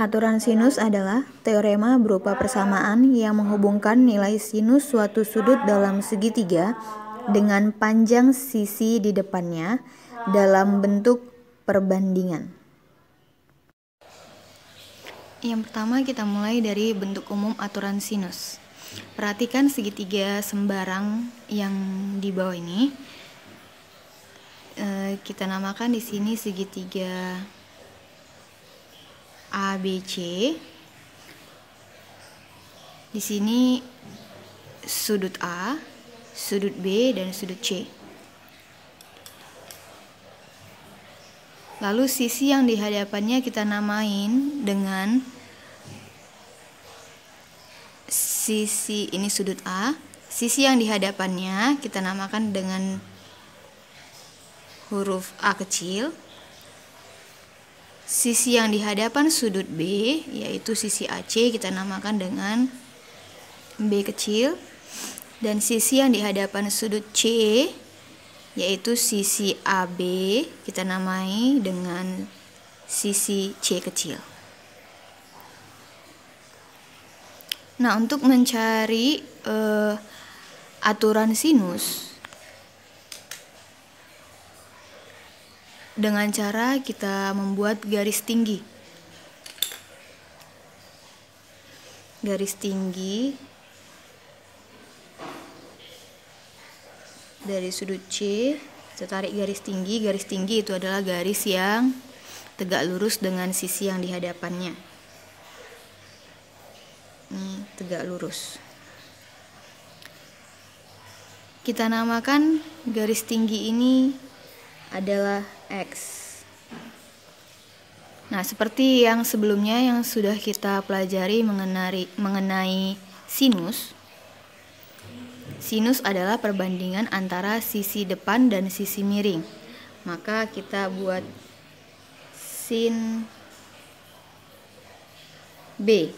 Aturan sinus adalah teorema berupa persamaan yang menghubungkan nilai sinus suatu sudut dalam segitiga dengan panjang sisi di depannya dalam bentuk perbandingan. Yang pertama kita mulai dari bentuk umum aturan sinus. Perhatikan segitiga sembarang yang di bawah ini. Kita namakan di sini segitiga ABC. Di sini sudut A, sudut B, dan sudut C. Lalu sisi yang di hadapannya kita namain dengan sisi ini sudut A. Sisi yang di hadapannya kita namakan dengan huruf A kecil. Sisi yang di hadapan sudut B, yaitu sisi AC, kita namakan dengan B kecil. Dan sisi yang di hadapan sudut C, yaitu sisi AB, kita namai dengan sisi C kecil. Nah, untuk mencari aturan sinus dengan cara kita membuat garis tinggi. Garis tinggi dari sudut C, kita tarik garis tinggi. Garis tinggi itu adalah garis yang tegak lurus dengan sisi yang di hadapannya. Ini tegak lurus. Kita namakan garis tinggi ini adalah X. Nah, seperti yang sebelumnya yang sudah kita pelajari mengenai sinus. Sinus adalah perbandingan antara sisi depan dan sisi miring. Maka kita buat sin B.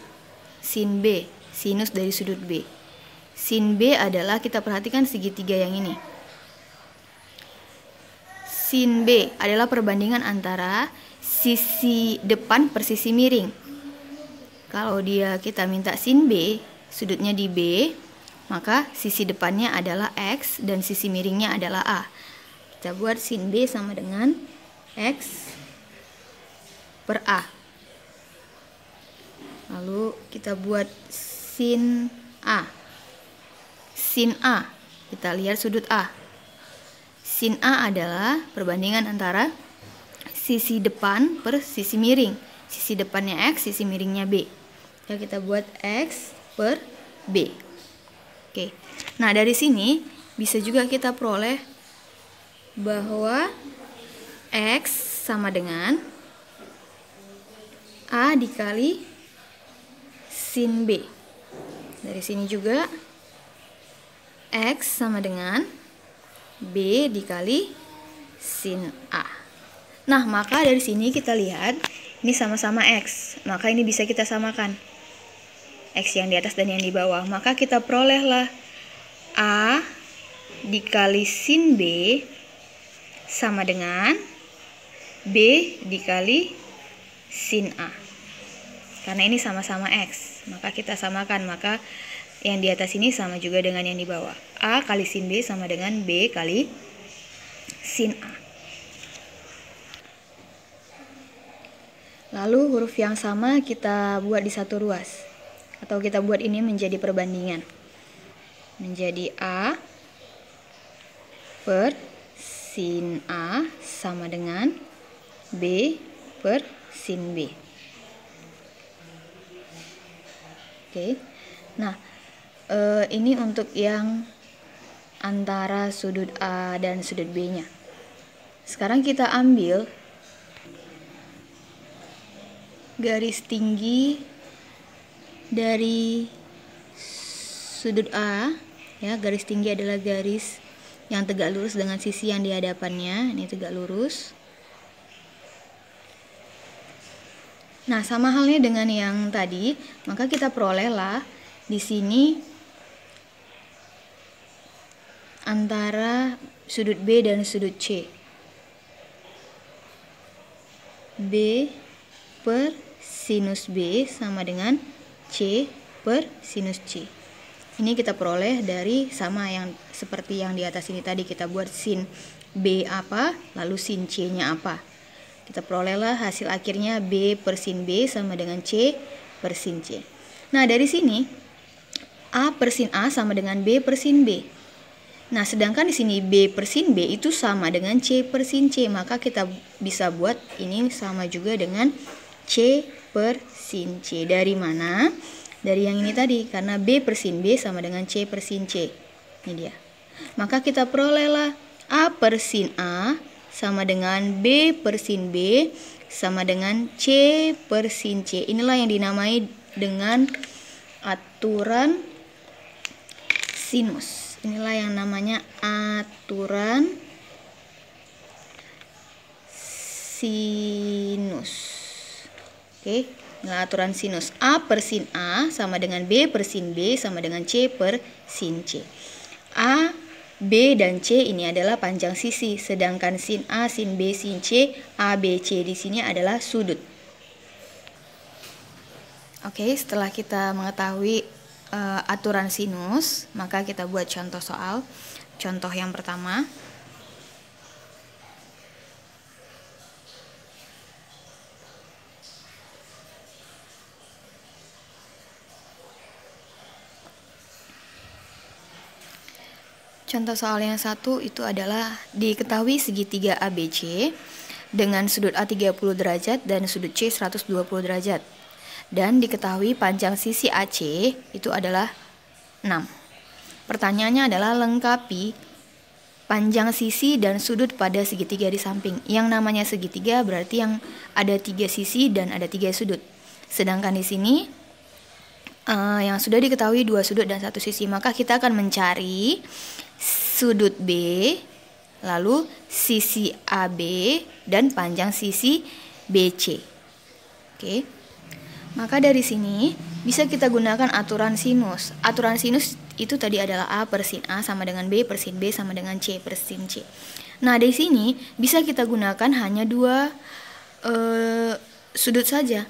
Sin B, sinus dari sudut B. Sin B adalah, kita perhatikan segitiga yang ini. Sin B adalah perbandingan antara sisi depan per sisi miring. Kalau kita minta sin B, sudutnya di B, maka sisi depannya adalah X dan sisi miringnya adalah A. Kita buat sin B sama dengan X per A. Lalu kita buat sin A. Sin A, kita lihat sudut A. Sin A adalah perbandingan antara sisi depan per sisi miring. Sisi depannya X, sisi miringnya B. Ya, kita buat X per B. Oke. Nah, dari sini bisa juga kita peroleh bahwa X sama dengan A dikali sin B. Dari sini juga X sama dengan B dikali sin A. Nah, maka dari sini kita lihat ini sama-sama X. Maka ini bisa kita samakan. X yang di atas dan yang di bawah. Maka kita perolehlah A dikali sin B sama dengan B dikali sin A. Karena ini sama-sama X, maka kita samakan. Maka yang di atas ini sama juga dengan yang di bawah. A kali sin B sama dengan B kali sin A. Lalu huruf yang sama kita buat di satu ruas. Atau kita buat ini menjadi perbandingan. Menjadi A per sin A sama dengan B per sin B. Oke. Nah, ini untuk yang antara sudut A dan sudut B-nya. Sekarang kita ambil garis tinggi dari sudut A. Ya, garis tinggi adalah garis yang tegak lurus dengan sisi yang di hadapannya. Ini tegak lurus. Nah, sama halnya dengan yang tadi, maka kita perolehlah di sini antara sudut B dan sudut C. B per sinus B sama dengan C per sinus C. Ini kita peroleh dari sama yang seperti yang di atas ini tadi, kita buat sin B apa, lalu sin C-nya apa. Kita perolehlah hasil akhirnya B per sin B sama dengan C per sin C. Nah, dari sini A per sin A sama dengan B per sin B. Nah, sedangkan di sini B per sin B itu sama dengan C per sin C, maka kita bisa buat ini sama juga dengan C per sin C. Dari mana? Dari yang ini tadi, karena B per sin B sama dengan C per sin C. Ini dia. Maka kita perolehlah A per sin A sama dengan B per sin B sama dengan C per sin C. Inilah yang dinamai dengan aturan sinus. Inilah yang namanya aturan sinus. Oke, nah aturan sinus A per sin A sama dengan B per sin B sama dengan C per sin C. A, B, dan C ini adalah panjang sisi, sedangkan sin A, sin B, sin C, A, B, C di sini adalah sudut. Oke, setelah kita mengetahui aturan sinus, maka kita buat contoh soal. Contoh yang pertama. Contoh soal yang satu itu adalah diketahui segitiga ABC dengan sudut A 30 derajat dan sudut C 120 derajat. Dan diketahui panjang sisi AC itu adalah 6. Pertanyaannya adalah lengkapi panjang sisi dan sudut pada segitiga di samping. Yang namanya segitiga berarti yang ada 3 sisi dan ada 3 sudut. Sedangkan di sini yang sudah diketahui 2 sudut dan 1 sisi, maka kita akan mencari sudut B, lalu sisi AB, dan panjang sisi BC. Oke. Maka dari sini bisa kita gunakan aturan sinus. Aturan sinus itu tadi adalah A per sin A sama dengan B per sin B sama dengan C per sin C. Nah, di sini bisa kita gunakan hanya 2 sudut saja.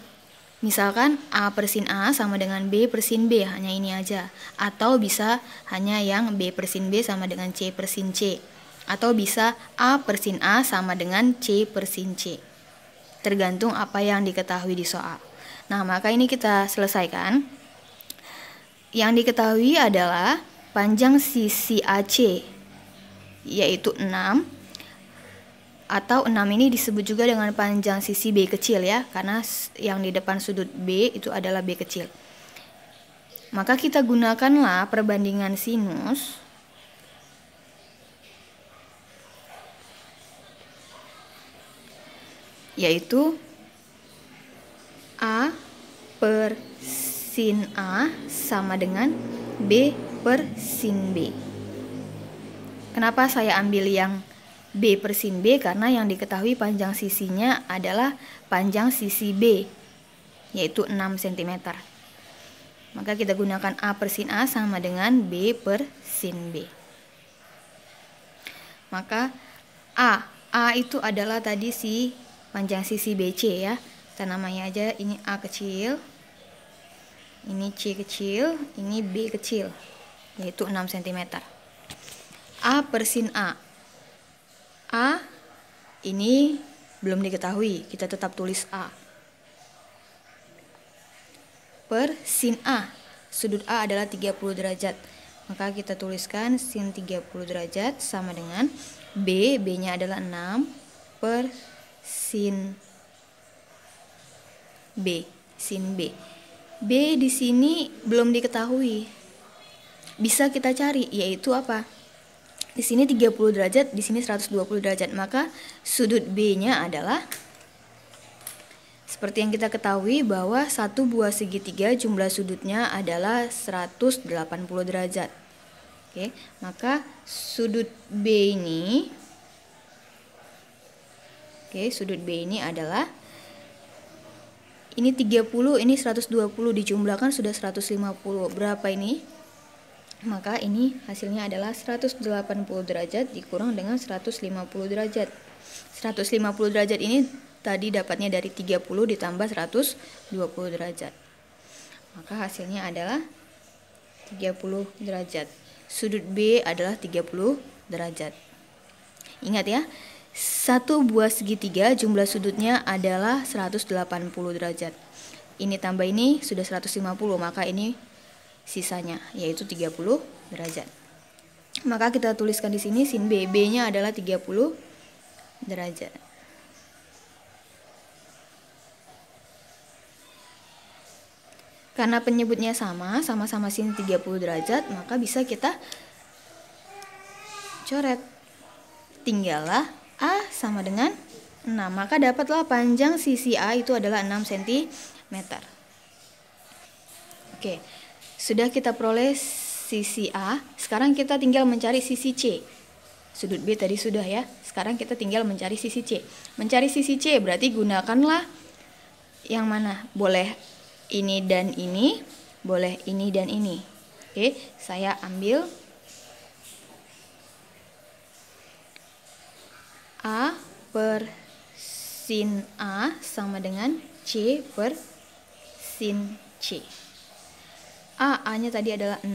Misalkan A per sin A sama dengan B per sin B, hanya ini aja. Atau bisa hanya yang B per sin B sama dengan C per sin C. Atau bisa A per sin A sama dengan C per sin C. Tergantung apa yang diketahui di soal. Nah, maka ini kita selesaikan. Yang diketahui adalah panjang sisi AC, yaitu 6. Atau 6 ini disebut juga dengan panjang sisi B kecil ya, karena yang di depan sudut B itu adalah B kecil. Maka kita gunakanlah perbandingan sinus yaitu A per sin A sama dengan B per sin B. Kenapa saya ambil yang B per sin B? Karena yang diketahui panjang sisinya adalah panjang sisi B, yaitu 6 cm. Maka kita gunakan A per sin A sama dengan B per sin B. Maka A itu adalah tadi si panjang sisi BC ya. Kita namanya aja ini A kecil, ini C kecil, ini B kecil, yaitu 6 cm. A per sin A. A ini belum diketahui, kita tetap tulis A. Per sin A, sudut A adalah 30 derajat. Maka kita tuliskan sin 30 derajat sama dengan B, B-nya adalah 6 per sin B, sin B. B di sini belum diketahui. Bisa kita cari, yaitu apa? Di sini 30 derajat, di sini 120 derajat. Maka sudut B-nya adalah seperti yang kita ketahui bahwa satu buah segitiga jumlah sudutnya adalah 180 derajat. Oke, maka sudut B ini sudut B ini adalah ini 30, ini 120 dijumlahkan sudah 150. Berapa ini? Maka ini hasilnya adalah 180 derajat dikurang dengan 150 derajat. 150 derajat ini tadi dapatnya dari 30 ditambah 120 derajat. Maka hasilnya adalah 30 derajat. Sudut B adalah 30 derajat. Ingat ya, satu buah segitiga jumlah sudutnya adalah 180 derajat. Ini tambah ini sudah 150, maka ini sisanya yaitu 30 derajat. Maka kita tuliskan di sini sin B, B-nya adalah 30 derajat. Karena penyebutnya sama-sama sin 30 derajat, maka bisa kita coret. Tinggallah A sama dengan 6. Maka dapatlah panjang sisi A itu adalah 6 cm. Oke, sudah kita peroleh sisi A. Sekarang kita tinggal mencari sisi C. Sudut B tadi sudah ya. Sekarang kita tinggal mencari sisi C. Mencari sisi C berarti gunakanlah yang mana? Boleh ini dan ini, boleh ini dan ini. Oke, saya ambil A per sin A sama dengan C per sin C. A-nya tadi adalah 6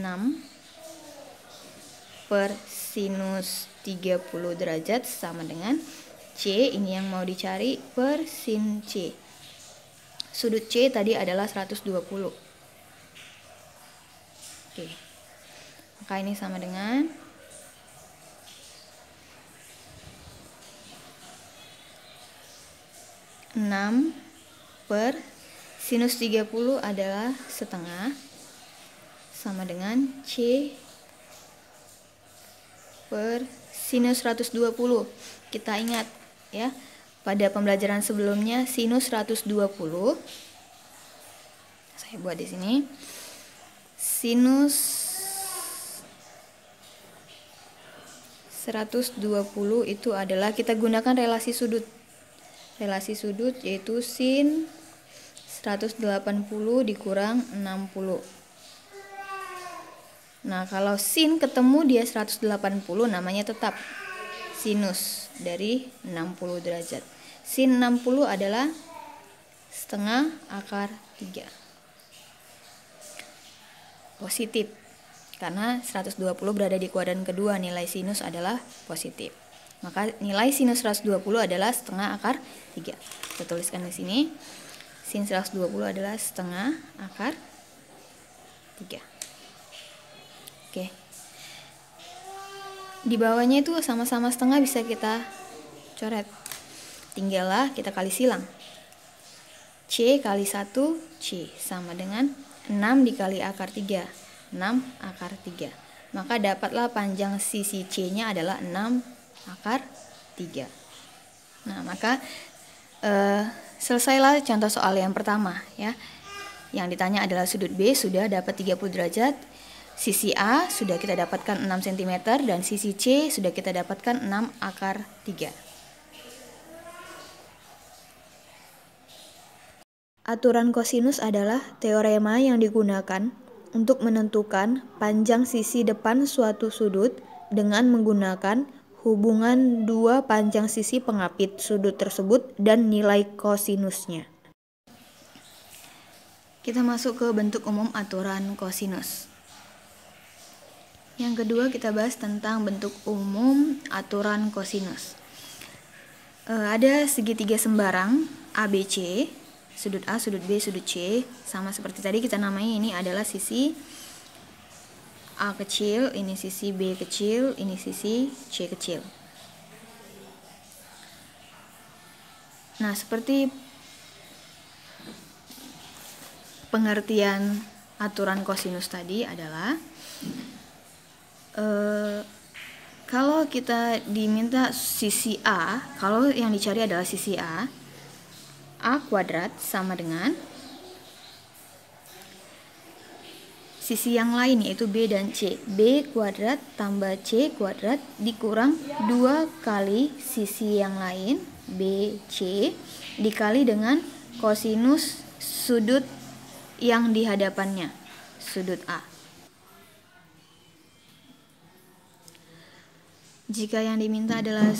per sinus 30 derajat sama dengan C, ini yang mau dicari, per sin C. Sudut C tadi adalah 120. Oke. Maka ini sama dengan 6 per sinus 30 adalah setengah sama dengan C per sinus 120. Kita ingat ya, pada pembelajaran sebelumnya sinus 120, saya buat di sini, sinus 120 itu adalah kita gunakan relasi sudut. Relasi sudut yaitu sin 180 dikurang 60. Nah, kalau sin ketemu dia 180, namanya tetap sinus dari 60 derajat. Sin 60 adalah setengah akar 3. Positif. Karena 120 berada di kuadran kedua, nilai sinus adalah positif. Maka nilai sinus 120 adalah setengah akar 3. Kita tuliskan di sini. Sin 120 adalah setengah akar 3. Oke. Di bawahnya itu sama-sama setengah bisa kita coret. Tinggallah kita kali silang. C kali 1 C sama dengan 6 dikali akar 3. 6 akar 3. Maka dapatlah panjang sisi C-nya adalah 6 akar 3. Nah, maka selesailah contoh soal yang pertama ya. Yang ditanya adalah sudut B sudah dapat 30 derajat. Sisi A sudah kita dapatkan 6 cm dan sisi C sudah kita dapatkan 6 akar 3. Aturan kosinus adalah teorema yang digunakan untuk menentukan panjang sisi depan suatu sudut dengan menggunakan hubungan dua panjang sisi pengapit sudut tersebut dan nilai kosinusnya. Kita masuk ke bentuk umum aturan kosinus. Yang kedua kita bahas tentang bentuk umum aturan kosinus. Ada segitiga sembarang ABC, sudut A, sudut B, sudut C, sama seperti tadi kita namai ini adalah sisi A kecil, ini sisi B kecil, ini sisi C kecil. Nah, seperti pengertian aturan kosinus tadi adalah kalau kita diminta sisi A, kalau yang dicari adalah sisi A kuadrat sama dengan sisi yang lain yaitu B dan C. B kuadrat tambah C kuadrat dikurang 2 kali sisi yang lain B, C dikali dengan kosinus sudut yang di hadapannya, sudut A. Jika yang diminta adalah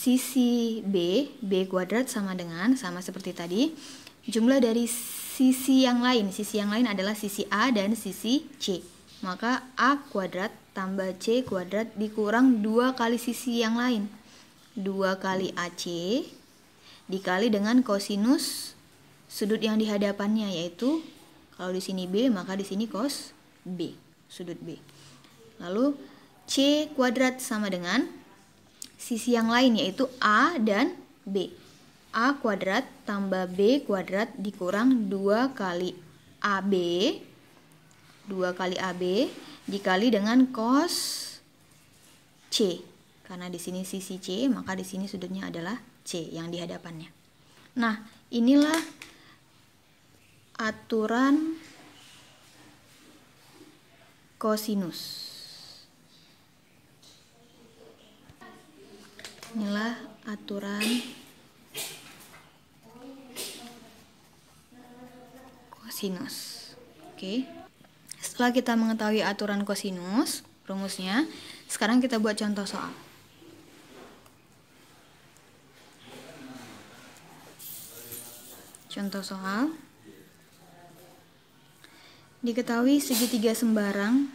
sisi B kuadrat sama seperti tadi, jumlah dari sisi yang lain. Sisi yang lain adalah sisi A dan sisi C. Maka A kuadrat tambah C kuadrat dikurang 2 kali sisi yang lain. 2 kali AC dikali dengan kosinus sudut yang di hadapannya, yaitu kalau di sini B maka di sini cos B, sudut B. Lalu C kuadrat sama dengan sisi yang lain, yaitu A dan B. A kuadrat tambah B kuadrat dikurang 2 kali AB. 2 kali AB dikali dengan cos C. Karena di sini sisi C, maka di sini sudutnya adalah C yang di hadapannya. Nah, inilah aturan kosinus. Inilah aturan kosinus. Oke. Setelah kita mengetahui aturan kosinus, rumusnya, sekarang kita buat contoh soal. Contoh soal. Diketahui segitiga sembarang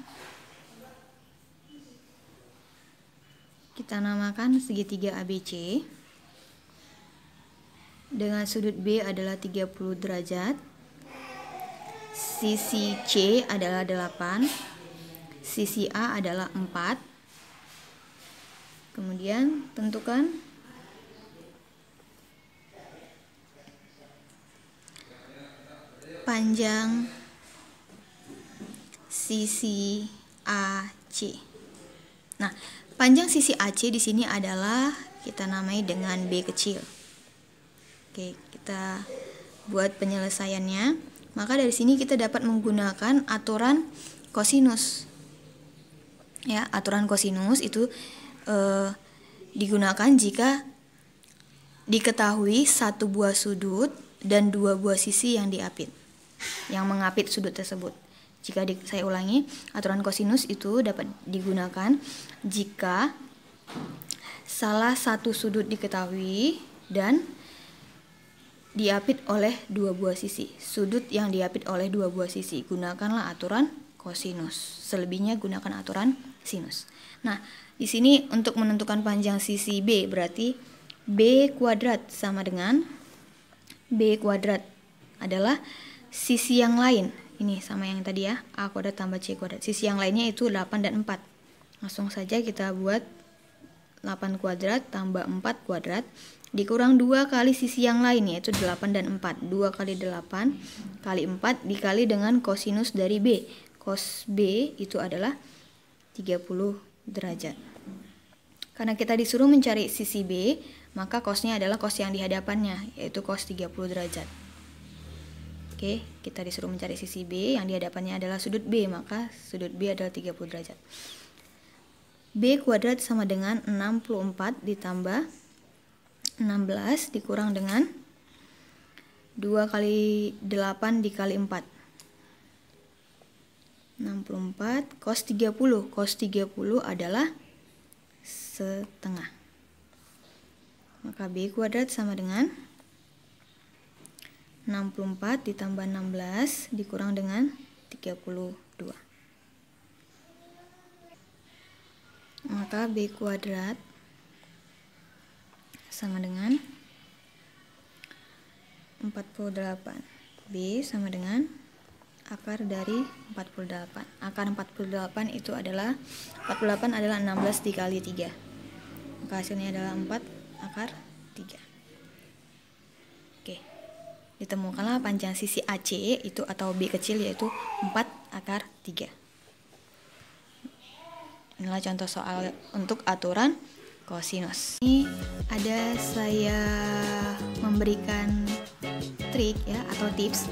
kita namakan segitiga ABC dengan sudut B adalah 30 derajat, sisi C adalah 8, sisi A adalah 4. Kemudian tentukan panjang sisi AC. Nah, panjang sisi AC di sini adalah kita namai dengan B kecil. Oke, kita buat penyelesaiannya. Maka dari sini kita dapat menggunakan aturan kosinus. Ya, aturan kosinus itu digunakan jika diketahui satu buah sudut dan 2 buah sisi yang diapit, yang mengapit sudut tersebut. Saya ulangi, aturan kosinus itu dapat digunakan jika salah satu sudut diketahui dan diapit oleh 2 buah sisi. Sudut yang diapit oleh 2 buah sisi, gunakanlah aturan kosinus. Selebihnya gunakan aturan sinus. Nah, di sini untuk menentukan panjang sisi B berarti B kuadrat sama dengan B kuadrat adalah sisi yang lain. Ini sama yang tadi ya, A kuadrat tambah C kuadrat. Sisi yang lainnya itu 8 dan 4. Langsung saja kita buat 8 kuadrat tambah 4 kuadrat dikurang 2 kali sisi yang lain, yaitu 8 dan 4. 2 kali 8 kali 4 dikali dengan kosinus dari B. Cos B itu adalah 30 derajat. Karena kita disuruh mencari sisi B, maka cosnya adalah cos yang di hadapannya, yaitu cos 30 derajat. Oke, kita disuruh mencari sisi B, yang di hadapannya adalah sudut B, maka sudut B adalah 30 derajat. B kuadrat sama dengan 64 ditambah 16 dikurang dengan 2 kali 8 dikali 4. 64 cos 30. Cos 30 adalah setengah. Maka B kuadrat sama dengan 64 ditambah 16 dikurang dengan 32. Maka B kuadrat sama dengan 48. B sama dengan akar dari 48. Akar 48 itu adalah 48 adalah 16 dikali 3. Maka hasilnya adalah 4 akar 3. Oke. Ditemukanlah panjang sisi AC itu atau B kecil yaitu 4 akar 3. Inilah contoh soal untuk aturan kosinus. Ini ada saya memberikan trik ya atau tips,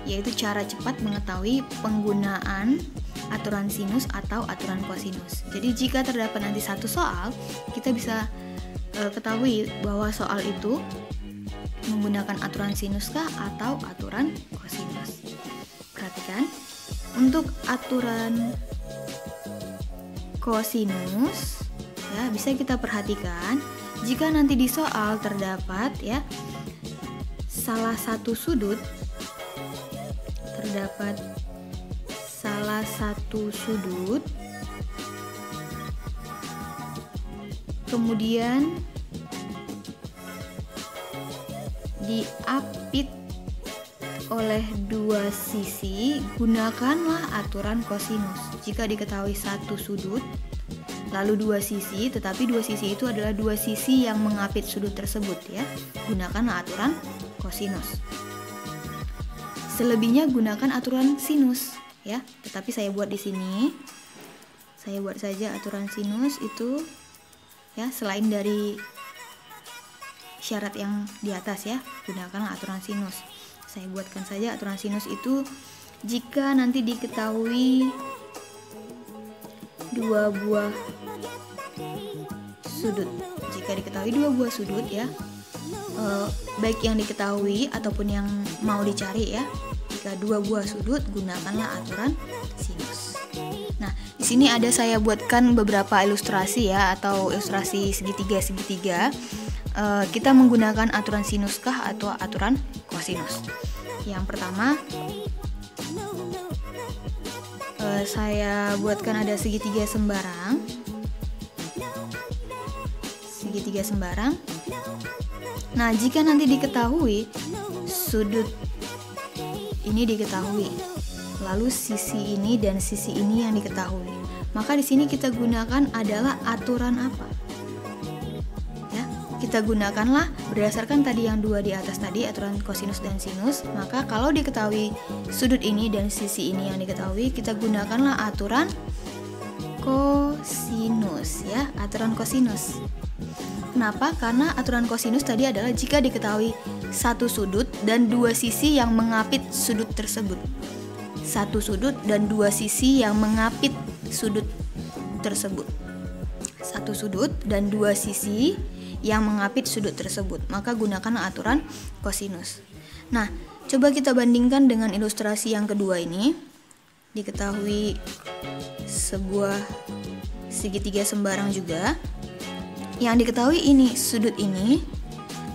yaitu cara cepat mengetahui penggunaan aturan sinus atau aturan kosinus. Jadi jika terdapat nanti satu soal, kita bisa ketahui bahwa soal itu menggunakan aturan sinus kah atau aturan kosinus. Perhatikan, untuk aturan kosinus ya bisa kita perhatikan jika nanti di soal terdapat ya salah satu sudut, kemudian diapit oleh dua sisi, gunakanlah aturan kosinus. Jika diketahui satu sudut lalu dua sisi, tetapi dua sisi itu adalah dua sisi yang mengapit sudut tersebut ya, gunakanlah aturan kosinus. Selebihnya gunakan aturan sinus ya, tetapi saya buat di sini, saya buat saja aturan sinus itu ya, selain dari syarat yang di atas ya, gunakanlah aturan sinus. Saya buatkan saja aturan sinus itu jika nanti diketahui dua buah sudut. Jika diketahui dua buah sudut ya, baik yang diketahui ataupun yang mau dicari ya, jika dua buah sudut gunakanlah aturan sinus. Nah, di sini ada saya buatkan beberapa ilustrasi ya, atau ilustrasi segitiga. Kita menggunakan aturan sinuskah atau aturan kosinus. Yang pertama, saya buatkan ada segitiga sembarang. Nah, jika nanti diketahui sudut ini diketahui, lalu sisi ini dan sisi ini yang diketahui, maka di sini kita gunakan adalah aturan apa? Ya, kita gunakanlah berdasarkan tadi yang dua di atas tadi, aturan kosinus dan sinus. Maka kalau diketahui sudut ini dan sisi ini yang diketahui, kita gunakanlah aturan kosinus ya, aturan kosinus. Kenapa? Karena aturan kosinus tadi adalah jika diketahui satu sudut dan dua sisi yang mengapit sudut tersebut. Satu sudut dan dua sisi yang mengapit sudut tersebut. Satu sudut dan dua sisi yang mengapit sudut tersebut, maka gunakan aturan kosinus. Nah, coba kita bandingkan dengan ilustrasi yang kedua ini. Diketahui sebuah segitiga sembarang juga. Yang diketahui ini sudut ini,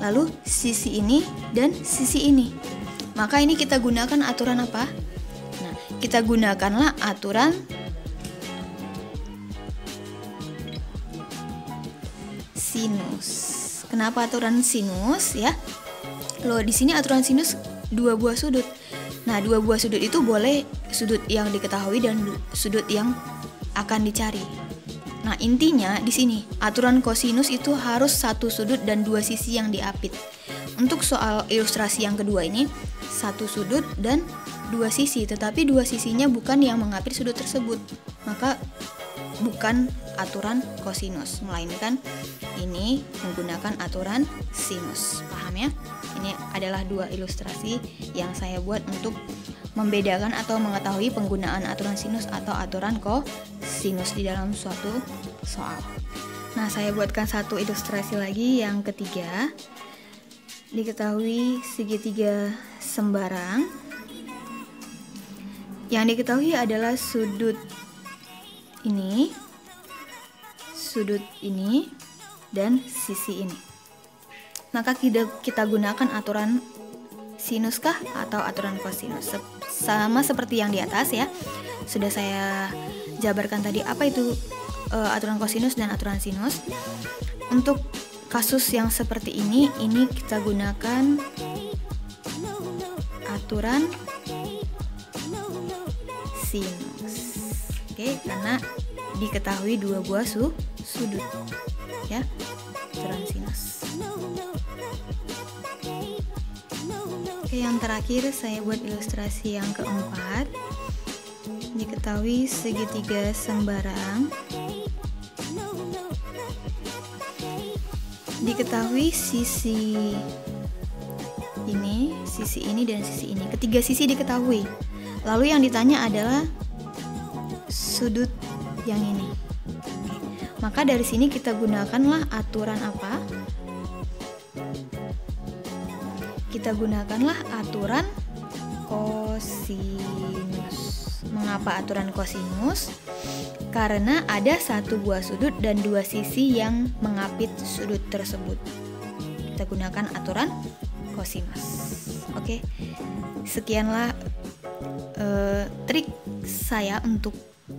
lalu sisi ini dan sisi ini. Maka ini kita gunakan aturan apa? Nah, kita gunakanlah aturan sinus. Kenapa aturan sinus ya? Loh, di sini aturan sinus dua buah sudut. Nah, dua buah sudut itu boleh sudut yang diketahui dan sudut yang akan dicari. Nah, intinya di sini aturan kosinus itu harus satu sudut dan dua sisi yang diapit. Untuk soal ilustrasi yang kedua ini, satu sudut dan dua sisi, tetapi dua sisinya bukan yang mengapit sudut tersebut. Maka bukan aturan kosinus, melainkan ini menggunakan aturan sinus. Paham ya? Ini adalah dua ilustrasi yang saya buat untuk membedakan atau mengetahui penggunaan aturan sinus atau aturan kosinus di dalam suatu soal. Nah, saya buatkan satu ilustrasi lagi yang ketiga. Diketahui segitiga sembarang. Yang diketahui adalah sudut ini, dan sisi ini. Maka kita gunakan aturan sinuskah atau aturan kosinus? Sama seperti yang di atas ya. Sudah saya jabarkan tadi apa itu aturan kosinus dan aturan sinus. Untuk kasus yang seperti ini kita gunakan aturan sinus. Oke, karena diketahui dua buah sudut ya, aturan sinus. Oke, yang terakhir saya buat ilustrasi yang keempat. Diketahui segitiga sembarang. Diketahui sisi ini, dan sisi ini. Ketiga sisi diketahui. Lalu yang ditanya adalah sudut yang ini. Oke. Maka dari sini kita gunakanlah aturan apa? Kita gunakanlah aturan kosinus. Mengapa aturan kosinus? Karena ada satu buah sudut dan dua sisi yang mengapit sudut tersebut. Kita gunakan aturan kosinus. Oke, sekianlah trik saya untuk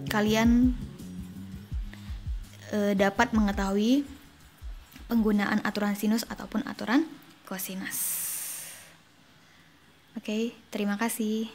kalian dapat mengetahui penggunaan aturan sinus ataupun aturan kosinus. Oke, terima kasih.